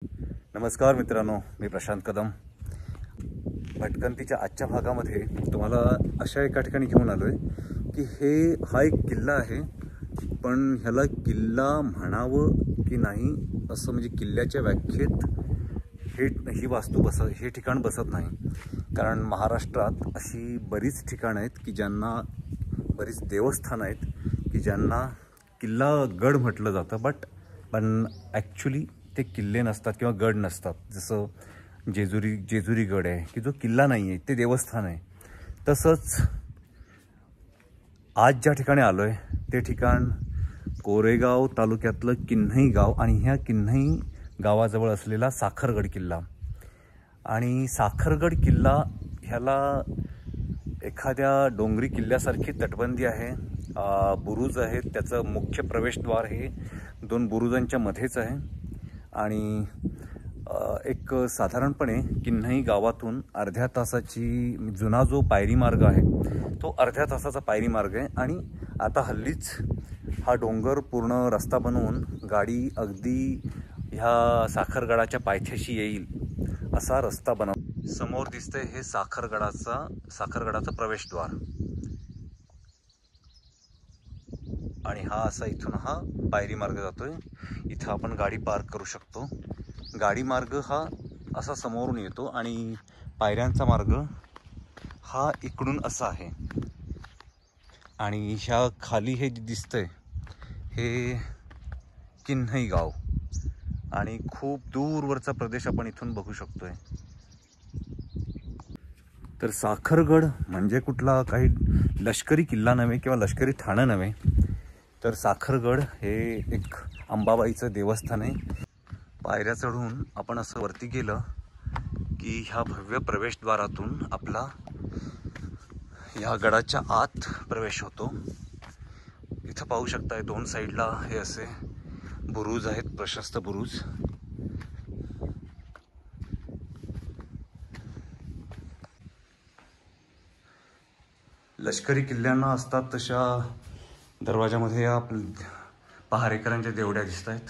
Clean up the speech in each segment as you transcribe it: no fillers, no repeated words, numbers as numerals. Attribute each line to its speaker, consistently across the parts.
Speaker 1: नमस्कार मित्रांनो, मी प्रशांत कदम. भटकंतीच्या आजच्या भागामध्ये तुम्हाला अशा एका ठिकाणी घेऊन आलो आहे की हा एक किल्ला आहे, पण ह्याला किल्ला म्हणावं की नाही असं म्हणजे किल्ल्याच्या व्याख्येत हे ठिकाण बसत नाही. कारण महाराष्ट्रात अशी बरीच ठिकाणं आहेत की ज्यांना बरीच देवस्थानं आहेत की ज्यांना किल्ला गड म्हटलं जातं, पण ॲक्च्युली ते किल्ले नसतात किंवा गड नसतात. जसं जेजुरी गड आहे की जो किल्ला नाही आहे, ते देवस्थान आहे. तसंच आज ज्या ठिकाणी आलो आहे ते ठिकाण कोरेगाव तालुक्यातलं किन्हई गाव आणि ह्या किन्हई गावाजवळ असलेला साखरगड किल्ला. आणि साखरगड किल्ला ह्याला एखाद्या डोंगरी किल्ल्यासारखी तटबंदी आहे, बुरुज आहेत. त्याचं मुख्य प्रवेशद्वार हे 2 बुरुजांच्या मध्येच आहे. आणि एक साधारणपणे किन्हई गावातून अर्ध्या तासाची जुना जो पायरी मार्ग आहे तो अर्ध्या तासाचा पायरी मार्ग आहे. आणि आता हल्लीच हा डोंगर पूर्ण रस्ता बनवून गाडी अगदी ह्या साखरगडाच्या पायथ्याशी येईल असा रस्ता बनव. समोर दिसतंय हे साखरगडाचं प्रवेशद्वार. आणि हा असा इथून हा पायरी मार्ग जातोय. इथं आपण गाडी पार्क करू शकतो. गाडी मार्ग हा असा समोरून येतो आणि पायऱ्यांचा मार्ग हा इकडून असा आहे. आणि ह्या खाली हे दिसतंय हे किन्हई गाव आणि खूप दूरवरचा प्रदेश आपण इथून बघू शकतोय. तर साखरगड म्हणजे कुठला काही लष्करी किल्ला नव्हे किंवा लष्करी ठाणं नव्हे, तर साखरगड हे एक अंबाबाईचं देवस्थान आहे. पायऱ्या चढून आपण असं वरती गेलं की ह्या भव्य प्रवेशद्वारातून आपला ह्या गडाच्या आत प्रवेश होतो. इथं पाहू शकताय 2 साईडला हे असे बुरुज आहेत, प्रशस्त बुरुज. लष्करी किल्ल्यांना असतात तशा दरवाजामध्ये या पहारेकरांच्या देवड्या दिसत आहेत.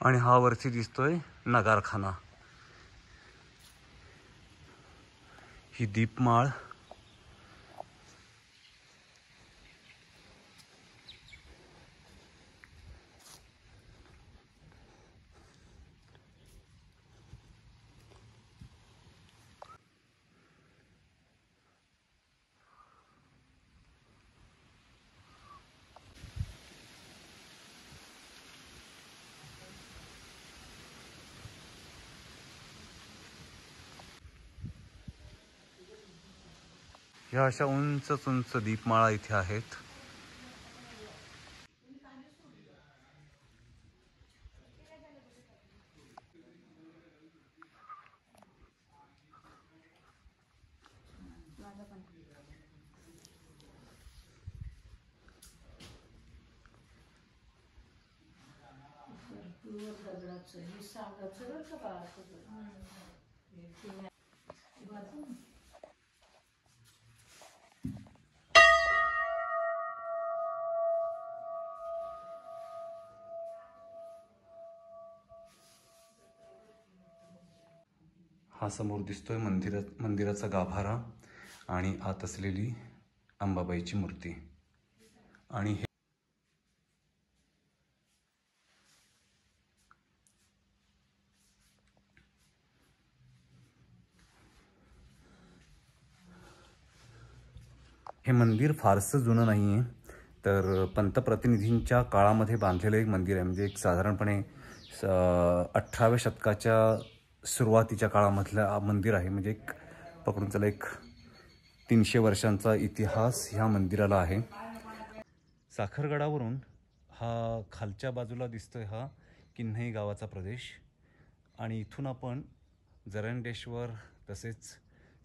Speaker 1: आणि हा वरती दिसतोय नगारखाना. ही दीपमाळ ह्या अशा उंच दीपमाळा इथे आहेत. हा समोर दिसतोय मंदिराचा गाभारा आणि आत असलेली अंबाबाईची मूर्ती. आणि हे मंदिर फारसं जुनं नाही आहे, तर पंतप्रतिनिधींच्या काळामध्ये बांधलेलं एक मंदिर आहे. म्हणजे एक साधारणपणे 18व्या शतकाच्या सुरुवातीच्या काळामधलं मंदिर आहे. म्हणजे एक पकडून चला एक 300 वर्षांचा इतिहास ह्या मंदिराला आहे. साखरगडावरून हा खालच्या बाजूला दिसतोय हा किन्हई गावाचा प्रदेश. आणि इथून आपण जरंडेश्वर तसेच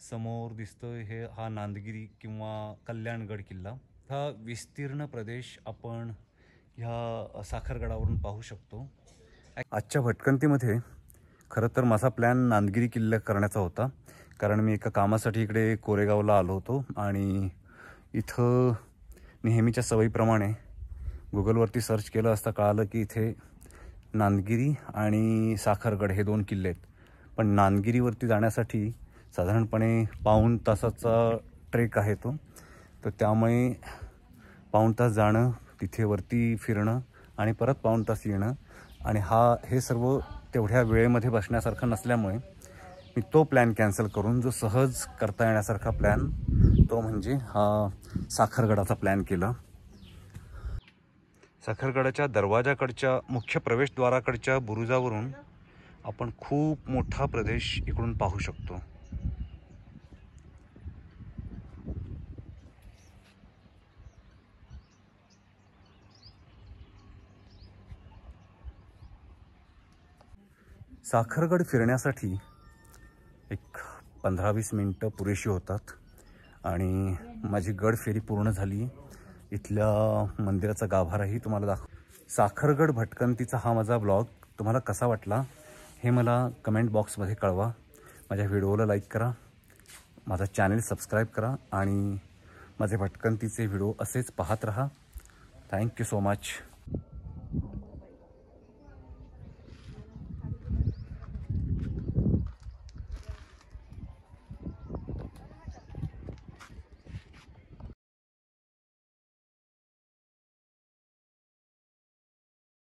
Speaker 1: समोर दिसतोय हा नांदगिरी किंवा कल्याणगड किल्ला. हा विस्तीर्ण प्रदेश आपण ह्या साखरगडावरून पाहू शकतो. आजच्या भटकंतीमध्ये खरं तर माझा प्लॅन नांदगिरी किल्ला करण्याचा होता, कारण मी एका कामासाठी इकडे कोरेगावला आलो होतो आणि इथं नेहमीच्या सवयीप्रमाणे गुगलवरती सर्च केलं असता कळालं की इथे नांदगिरी आणि साखरगड हे 2 किल्ले आहेत. पण नांदगिरीवरती जाण्यासाठी साधारणपणे पाऊण तासाचा ट्रेक आहे तो. तर त्यामुळे पाऊण तास जाणं, तिथे वरती फिरणं आणि परत पाऊण तास येणं आणि हे सर्व तेवढ्या वेळेमध्ये बसण्यासारखं नसल्यामुळे मी तो प्लॅन कॅन्सल करून जो सहज करता येण्यासारखा प्लॅन तो म्हणजे हा साखरगडाचा प्लॅन केला. साखरगडाच्या दरवाजाकडच्या मुख्य प्रवेशद्वाराकडच्या बुरुजावरून आपण खूप मोठा प्रदेश इकडून पाहू शकतो. साखरगड फिरण्यासाठी एक 15-20 मिनटं पुरेशी होतात आणि माझी गड फेरी पूर्ण झाली. इथल्या मंदिराचा गाभाराही तुम्हाला साखरगड भटकंतीचा हा माझा ब्लॉग तुम्हाला कसा वाटला हे मला कमेंट बॉक्समध्ये कळवा. माझ्या व्हिडिओला लाईक करा, माझा चॅनल सबस्क्राईब करा आणि माझे भटकंतीचे व्हिडिओ असेच पाहत राहा. Thank you so much.